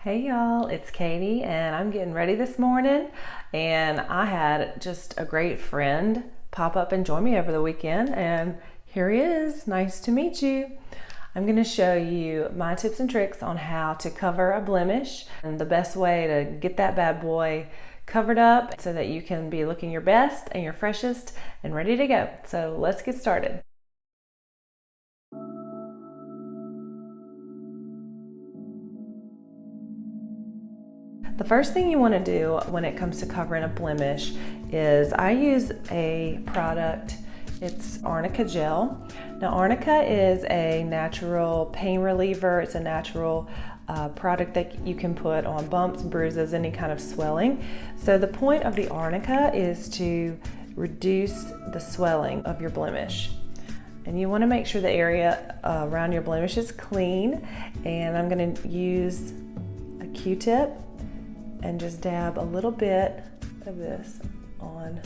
Hey y'all, it's Katie and I'm getting ready this morning, and I had just a great friend pop up and join me over the weekend, and here he is. Nice to meet you. I'm going to show you my tips and tricks on how to cover a blemish and the best way to get that bad boy covered up so that you can be looking your best and your freshest and ready to go. So let's get started. The first thing you want to do when it comes to covering a blemish is I use a product. It's arnica gel. Now arnica is a natural pain reliever. It's a natural product that you can put on bumps, bruises, any kind of swelling. So the point of the arnica is to reduce the swelling of your blemish. And you want to make sure the area around your blemish is clean. And I'm going to use a Q-tip and just dab a little bit of this on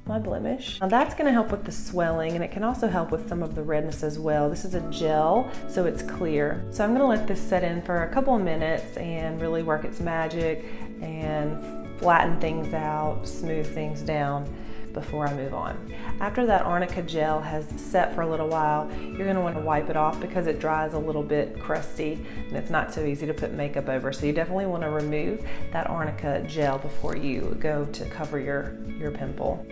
my blemish. Now that's going to help with the swelling, and it can also help with some of the redness as well. This is a gel, so it's clear. So I'm going to let this set in for a couple of minutes and really work its magic and flatten things out, smooth things down before I move on. After that arnica gel has set for a little while, you're going to want to wipe it off because it dries a little bit crusty and it's not so easy to put makeup over. So you definitely want to remove that arnica gel before you go to cover your pimple.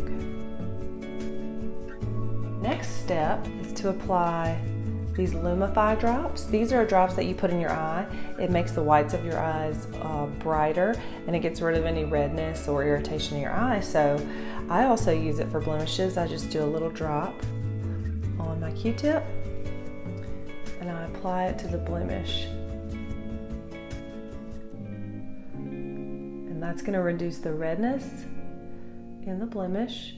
Okay. Next step is to apply these Luma drops. These are drops that you put in your eye. It makes the whites of your eyes brighter, and it gets rid of any redness or irritation in your eye. So I also use it for blemishes. I just do a little drop on my Q-tip and I apply it to the blemish. And that's going to reduce the redness in the blemish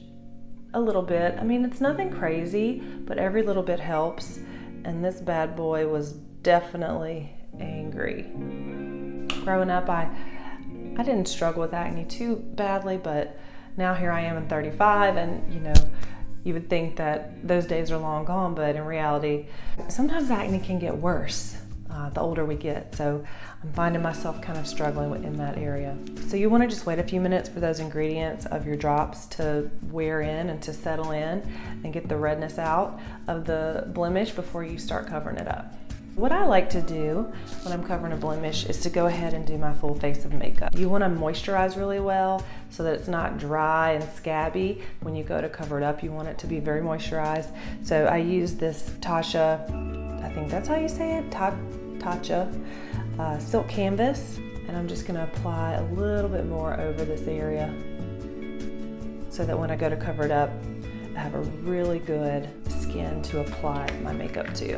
a little bit. I mean, it's nothing crazy, but every little bit helps. And this bad boy was definitely angry. Growing up, I didn't struggle with acne too badly, but now here I am in 35, and you would think that those days are long gone, but in reality, sometimes acne can get worse the older we get. So I'm finding myself kind of struggling in that area. So you want to just wait a few minutes for those ingredients of your drops to wear in and to settle in and get the redness out of the blemish before you start covering it up. What I like to do when I'm covering a blemish is to go ahead and do my full face of makeup. You want to moisturize really well so that it's not dry and scabby. When you go to cover it up, you want it to be very moisturized. So I use this Tatcha, I think that's how you say it, Tatcha silk canvas, and I'm just going to apply a little bit more over this area so that when I go to cover it up, I have a really good skin to apply my makeup to.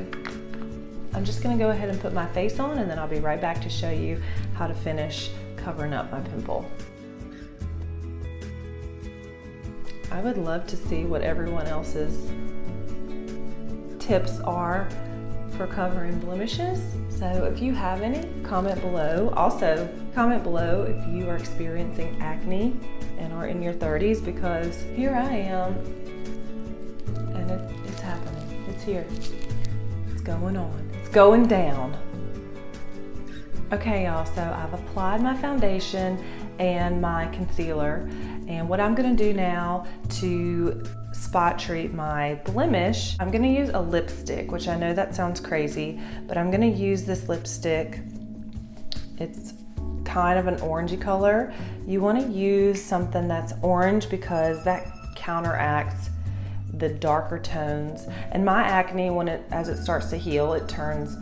I'm just going to go ahead and put my face on, and then I'll be right back to show you how to finish covering up my pimple. I would love to see what everyone else's tips are for covering blemishes. So if you have any, comment below. Also, comment below if you are experiencing acne and are in your 30s, because here I am and it's happening. It's here. It's going on. It's going down. Okay, y'all, so I've applied my foundation and my concealer, and what I'm going to do now to spot treat my blemish, I'm going to use a lipstick, which I know that sounds crazy, but I'm going to use this lipstick. It's kind of an orangey color. You want to use something that's orange because that counteracts the darker tones. And my acne, as it starts to heal, it turns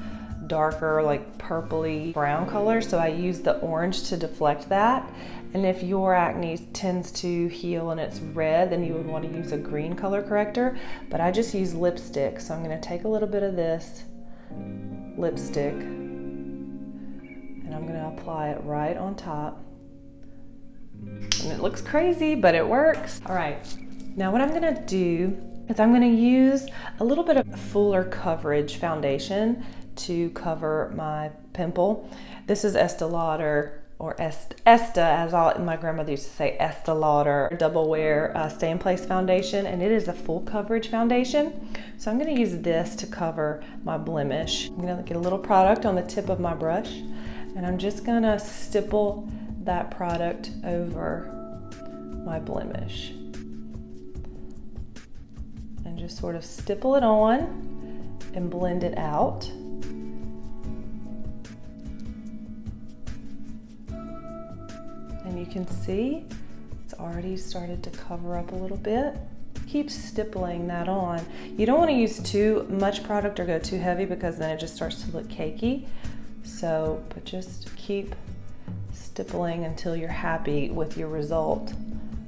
darker, like purpley brown color, so I use the orange to deflect that. And if your acne tends to heal and it's red, then you would want to use a green color corrector, but I just use lipstick. So I'm going to take a little bit of this lipstick and I'm going to apply it right on top. And it looks crazy, but it works. All right, now what I'm going to do is I'm going to use a little bit of fuller coverage foundation to cover my pimple. This is Estee Lauder or Esta, as my grandmother used to say, Estee Lauder Double Wear Stay in Place foundation, and it is a full coverage foundation. So I'm going to use this to cover my blemish. I'm going to get a little product on the tip of my brush, and I'm just going to stipple that product over my blemish. And just sort of stipple it on and blend it out. And you can see it's already started to cover up a little bit. Keep stippling that on. You don't want to use too much product or go too heavy because then it just starts to look cakey. But just keep stippling until you're happy with your result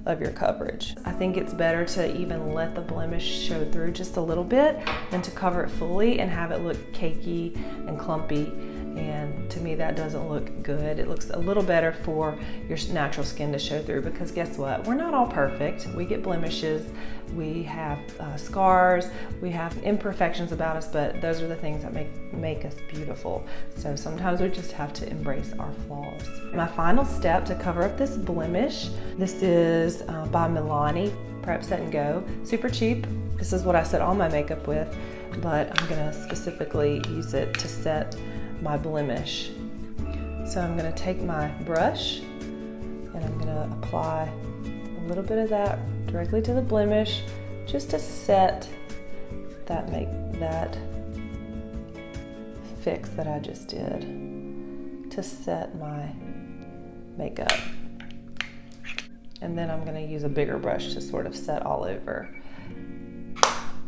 of your coverage. I think it's better to even let the blemish show through just a little bit than to cover it fully and have it look cakey and clumpy. And to me, that doesn't look good. It looks a little better for your natural skin to show through, because guess what? We're not all perfect. We get blemishes, we have scars, we have imperfections about us, but those are the things that make us beautiful. So sometimes we just have to embrace our flaws. My final step to cover up this blemish, this is by Milani, Prep Set and Go. Super cheap. This is what I set all my makeup with, but I'm gonna specifically use it to set my blemish. So I'm going to take my brush and I'm going to apply a little bit of that directly to the blemish just to set that fix that I just did to set my makeup. And then I'm going to use a bigger brush to sort of set all over.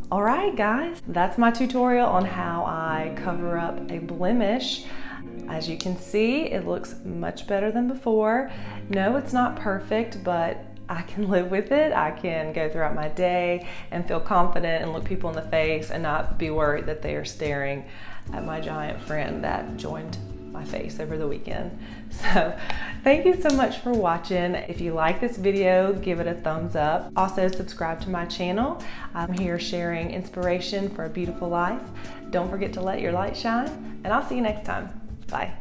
All right, guys, that's my tutorial on how I cover up a blemish. As you can see, it looks much better than before. No, it's not perfect, but I can live with it. I can go throughout my day and feel confident and look people in the face and not be worried that they are staring at my giant friend that joined my face over the weekend. So thank you so much for watching. If you like this video, give it a thumbs up. Also subscribe to my channel. I'm here sharing inspiration for a beautiful life. Don't forget to let your light shine, and I'll see you next time. Bye.